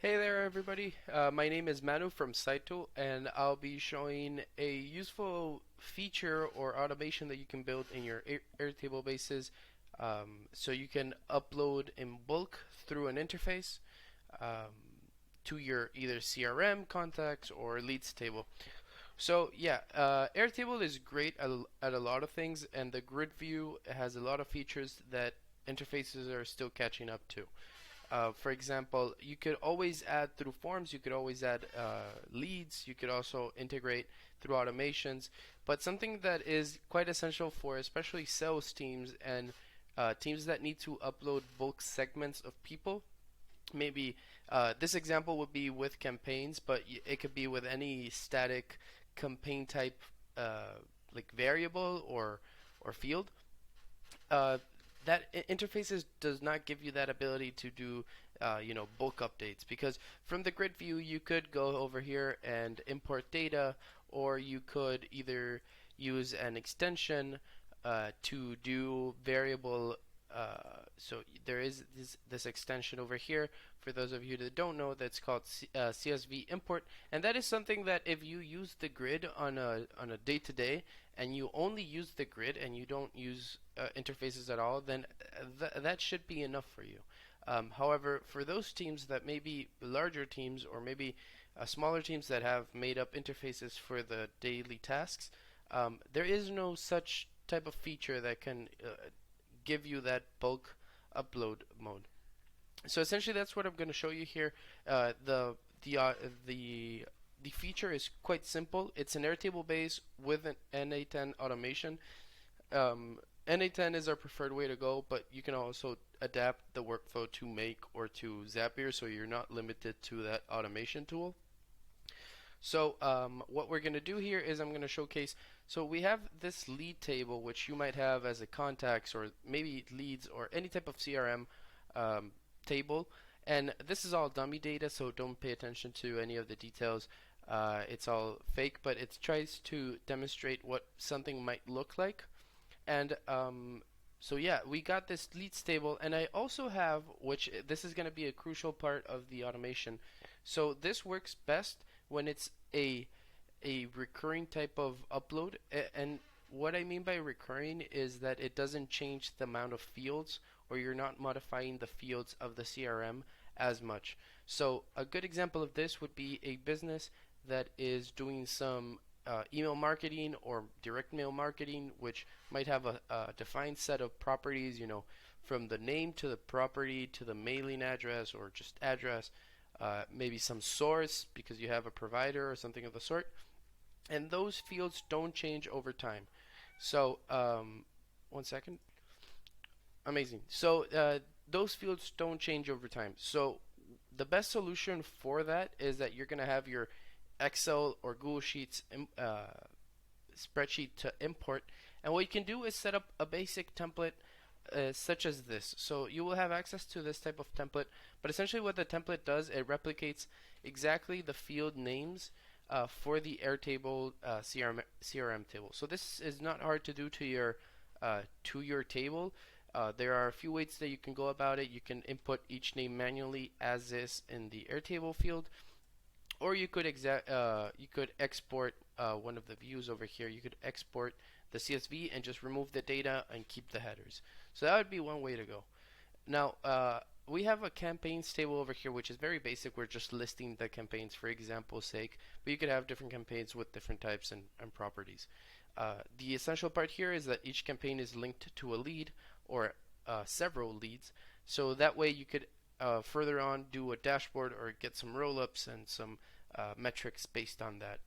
Hey there, everybody. My name is Manu from Saito, and I'll be showing a useful feature or automation that you can build in your Airtable bases. So you can upload in bulk through an interface um, to your either CRM contacts or leads table. So yeah, Airtable is great at a lot of things, and the grid view has a lot of features that interfaces are still catching up to. For example, you could always add through forms, you could always add leads, you could also integrate through automations. But something that is quite essential for especially sales teams and teams that need to upload bulk segments of people, maybe this example would be with campaigns, but it could be with any static campaign type like variable or field. uh, that interfaces does not give you that ability to do bulk updates, because from the grid view you could go over here and import data, or you could either use an extension to do variable. So there is this extension over here, for those of you that don't know, that's called CSV import, and that is something that if you use the grid on a day-to-day, and you only use the grid and you don't use interfaces at all, then that should be enough for you. However, for those teams that may be larger teams, or maybe smaller teams that have made up interfaces for the daily tasks, there is no such type of feature that can give you that bulk upload mode. So essentially, that's what I'm going to show you here. Uh, the the uh, the the feature is quite simple. It's an Airtable base with an NA10 automation. NA10 is our preferred way to go, but you can also adapt the workflow to Make or to Zapier, so you're not limited to that automation tool. So what we're going to do here is I'm going to showcase. So we have this lead table, which you might have as a contacts or maybe leads or any type of CRM um, table. And this is all dummy data, so don't pay attention to any of the details. It's all fake, but it tries to demonstrate what something might look like. And so yeah, we got this leads table, and I also have, which this is going to be a crucial part of the automation. So this works best when it's a recurring type of upload. And what I mean by recurring is that it doesn't change the amount of fields, or you're not modifying the fields of the CRM as much. So a good example of this would be a business that is doing some email marketing or direct mail marketing, which might have a defined set of properties, from the name to the property to the mailing address or just address, maybe some source because you have a provider or something of the sort. And those fields don't change over time. So, one second. Amazing. So, those fields don't change over time. So, the best solution for that is that you're going to have your Excel or Google Sheets spreadsheet to import. And what you can do is set up a basic template such as this. So you will have access to this type of template, but essentially what the template does, it replicates exactly the field names for the Airtable CRM table. So this is not hard to do to your table. There are a few ways that you can go about it. You can input each name manually as is in the Airtable field, or you could export one of the views over here. You could export the CSV and just remove the data and keep the headers. So that would be one way to go. Now, we have a campaigns table over here, which is very basic. We're just listing the campaigns for example's sake, but you could have different campaigns with different types and properties. The essential part here is that each campaign is linked to a lead or several leads, so that way you could further on do a dashboard or get some roll-ups and some metrics based on that.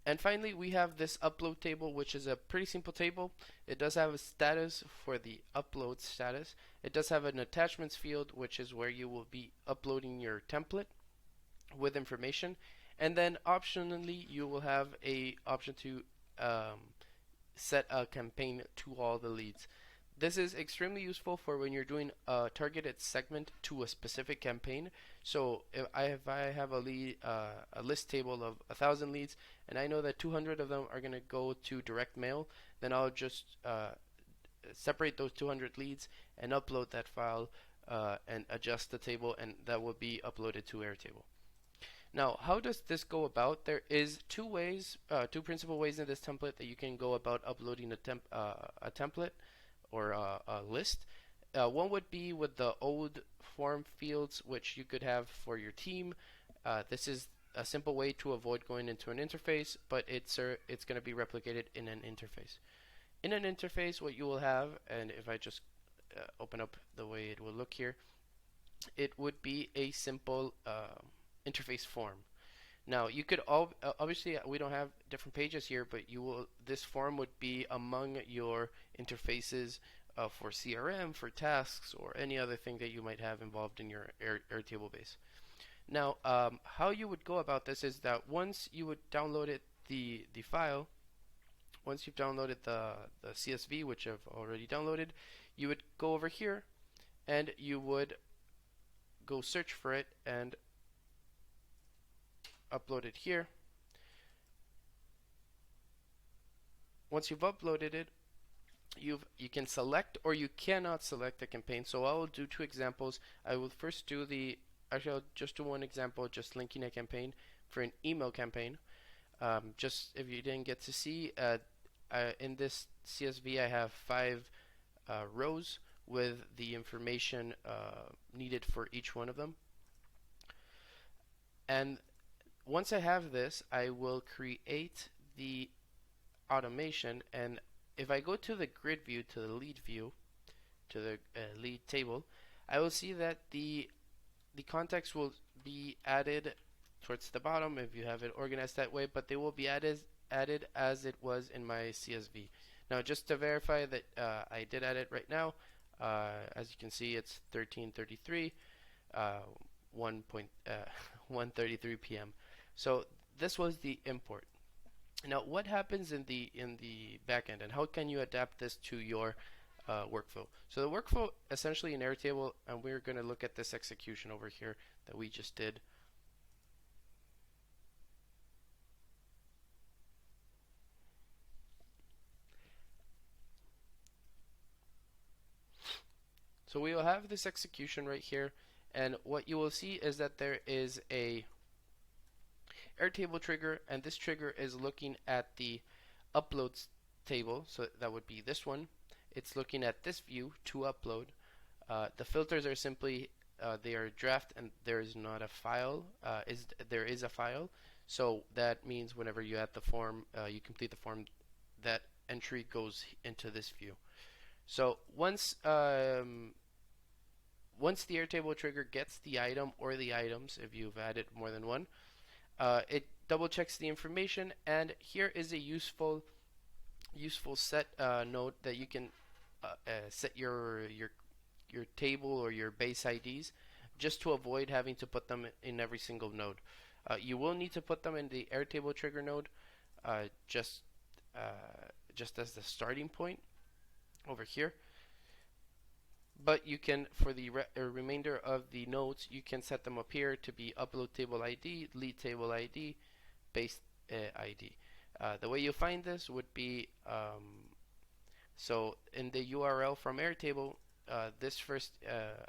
And finally, we have this upload table, which is a pretty simple table. It does have a status for the upload status. It does have an attachments field, which is where you will be uploading your template with information. And then optionally, you will have a option to um, set a campaign to all the leads. This is extremely useful for when you're doing a targeted segment to a specific campaign. So if I have a list table of 1,000 leads, and I know that 200 of them are going to go to direct mail, then I'll just separate those 200 leads and upload that file and adjust the table, and that will be uploaded to Airtable. Now, how does this go about? There is two principal ways in this template that you can go about uploading a template or a list. One would be with the old form fields, which you could have for your team. This is a simple way to avoid going into an interface, but it's going to be replicated in an interface. In an interface, what you will have, and if I just open up the way it will look here, it would be a simple interface form. Now you could obviously we don't have different pages here, but this form would be among your interfaces for CRM, for tasks, or any other thing that you might have involved in your Airtable base. Now, how you would go about this is that once you would download the file, once you've downloaded the CSV, which I've already downloaded, you would go over here and you would go search for it and upload it here. Once you've uploaded it, you can select or you cannot select the campaign. So I will do two examples. I will first do actually I'll just do one example, just linking a campaign for an email campaign. Just if you didn't get to see, in this CSV I have 5 rows with the information needed for each one of them. And once I have this, I will create the automation, and if I go to the grid view, to the lead view, to the lead table, I will see that the context will be added towards the bottom if you have it organized that way, but they will be added as it was in my CSV. Now, just to verify that I did add it right now, as you can see, it's 13:33, 1:33 p.m. So this was the import. Now, what happens in the backend, and how can you adapt this to your workflow? So the workflow essentially in Airtable, and we're going to look at this execution over here that we just did. So we will have this execution right here, and what you will see is that there is a Airtable trigger, and this trigger is looking at the uploads table, so that would be this one. It's looking at this view to upload. The filters are simply they are draft, and there is not a file. There is a file, so that means whenever you add the form, you complete the form, that entry goes into this view. So once the Airtable trigger gets the item or the items, if you've added more than one, it double checks the information, and here is a useful set node that you can set your table or your base IDs, just to avoid having to put them in every single node. You will need to put them in the Airtable trigger node, just as the starting point over here. But you can, for the remainder of the nodes, you can set them up here to be upload table ID, lead table ID, base ID. The way you find this would be, so in the URL from Airtable, this first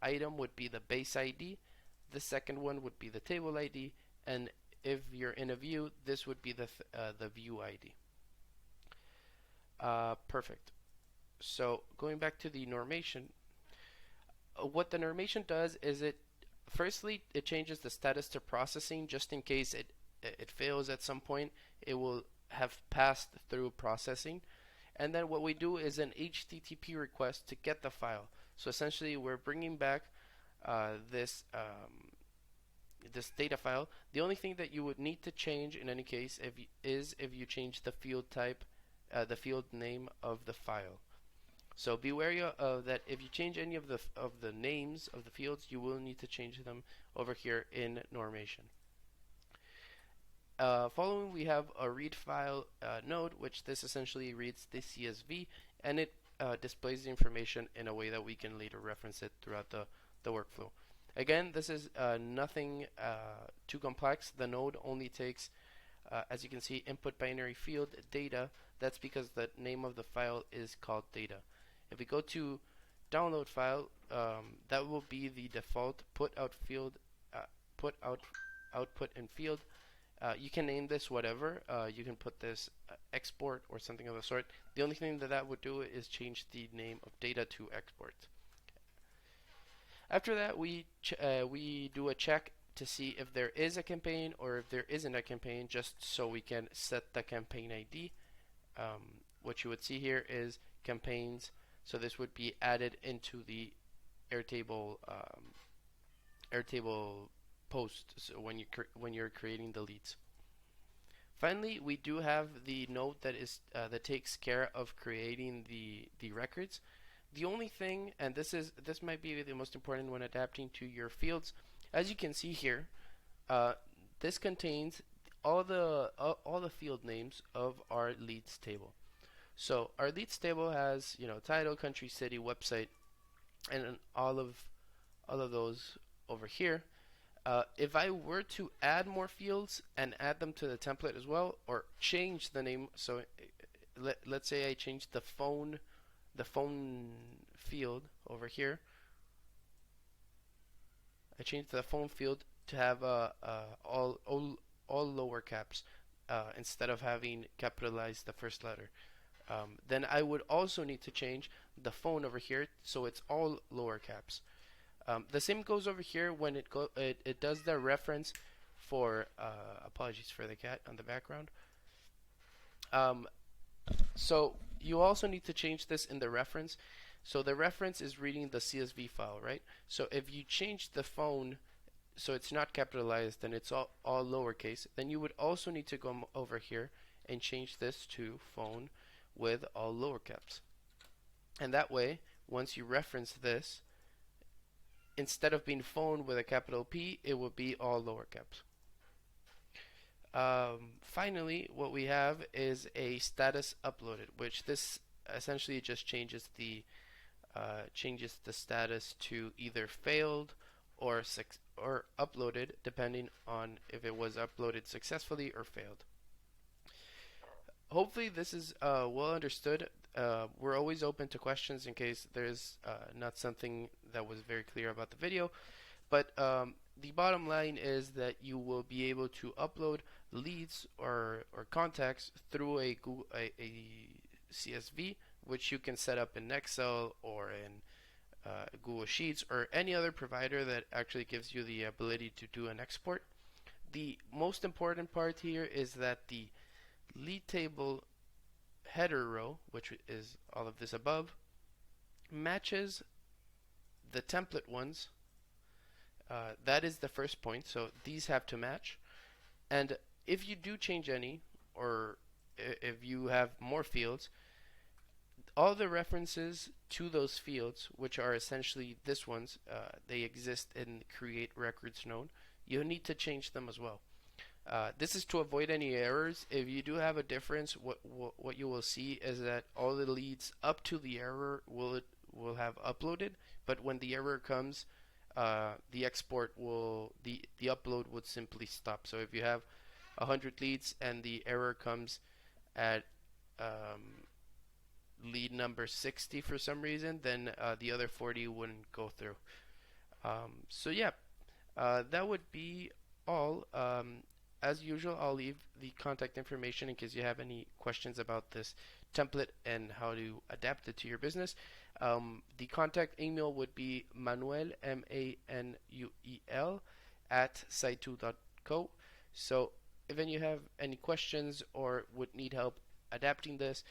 item would be the base ID, the second one would be the table ID, and if you're in a view, this would be the view ID. Perfect. So going back to the normation, what the normation does is firstly it changes the status to processing, just in case it fails at some point. It will have passed through processing, and then what we do is an HTTP request to get the file. So essentially we're bringing back this data file. The only thing that you would need to change in any case if you change the field type, the field name of the file. So be wary of that. If you change any of the names of the fields, you will need to change them over here in normation. Following, we have a read file node, which this essentially reads the CSV, and it displays the information in a way that we can later reference it throughout the workflow. Again, this is nothing too complex. The node only takes, as you can see, input binary field data. That's because the name of the file is called data. If we go to download file, that will be the default put out field, put out output and field. You can name this whatever. You can put this export or something of the sort. The only thing that that would do is change the name of data to export. After that, we do a check to see if there is a campaign or if there isn't a campaign, just so we can set the campaign ID. What you would see here is campaigns. So this would be added into the Airtable post. So when you're creating the leads. Finally, we do have the node that takes care of creating the records. The only thing, and this might be the most important when adapting to your fields, as you can see here, this contains all the field names of our leads table. So our leads table has title, country, city, website, and all of those over here. If I were to add more fields and add them to the template as well, or change the name, so let's say I change the phone field over here. I changed the phone field to have all lower caps instead of having capitalized the first letter. Then I would also need to change the phone over here so it's all lower caps. The same goes over here when it does the reference for apologies for the cat on the background. So you also need to change this in the reference. So the reference is reading the CSV file, right? So if you change the phone so it's not capitalized and it's all lowercase, then you would also need to go over here and change this to phone with all lower caps. And that way, once you reference this, instead of being phone with a capital P, it would be all lower caps. Finally, what we have is a status uploaded, which this essentially just changes the status to either failed or uploaded, depending on if it was uploaded successfully or failed. Hopefully this is well understood. We're always open to questions in case there's not something that was very clear about the video. But the bottom line is that you will be able to upload leads or contacts through a CSV, which you can set up in Excel or in Google Sheets or any other provider that actually gives you the ability to do an export. The most important part here is that the lead table header row, which is all of this above, matches the template ones. That is the first point, so these have to match. And if you do change any, or if you have more fields, all the references to those fields, which are essentially this ones, they exist in create records node. You need to change them as well. This is to avoid any errors. If you do have a difference, what you will see is that all the leads up to the error will have uploaded, but when the error comes, the upload would simply stop. So if you have 100 leads and the error comes at lead number 60 for some reason, then the other 40 wouldn't go through. So yeah, that would be all. As usual, I'll leave the contact information in case you have any questions about this template and how to adapt it to your business. The contact email would be Manuel, Manuel, @site2.co. So if you have any questions or would need help adapting this,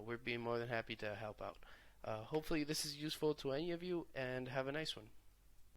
we'd be more than happy to help out. Hopefully this is useful to any of you, and have a nice one.